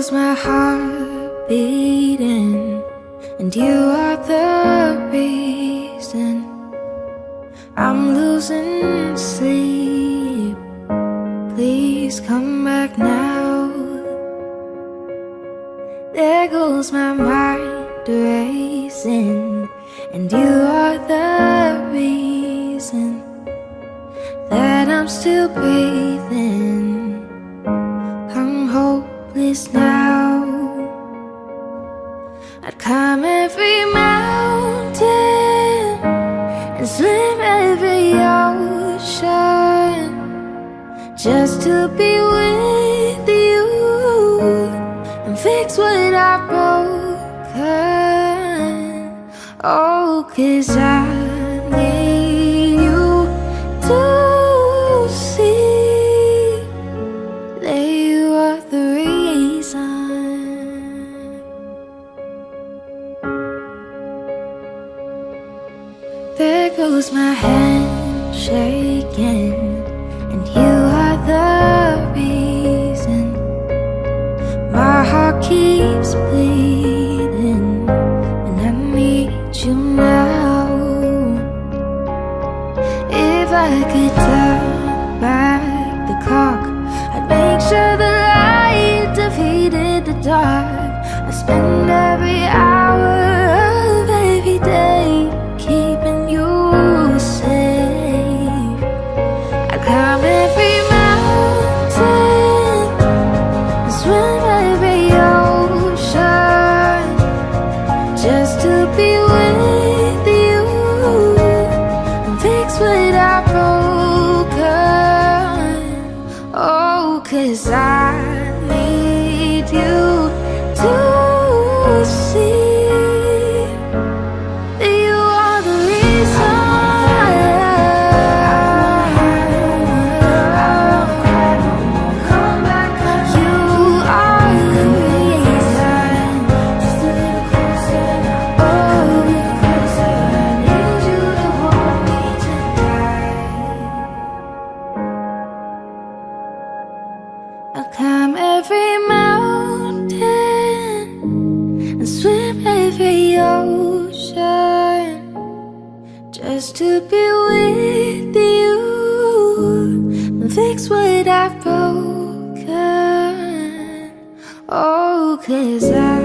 goes my heart beating, and you are the reason I'm losing sleep. Please come back now. There goes my mind racing, and you are the reason that I'm still breathing. I'm hopeless now. I'd climb every mountain and swim every ocean just to be with you and fix what I've broken. Oh, 'cause I need you to see that you are the reason. There goes my hand shaking, and you are the reason my heart keeps bleeding, and I need you now. If I could turn back the clock, I'd make sure the light defeated the dark. I spend every hour of every day keeping you safe. I climb every mountain and swim every ocean just to be with you and fix what I've broken. Oh, 'cause I need you to see that you are the reason. Come back, you are the reason. Just a little closer, oh, closer. I need you to hold me tonight. I'll climb every mountain and swim every ocean just to be with you and fix what I've broken. Oh, 'cause I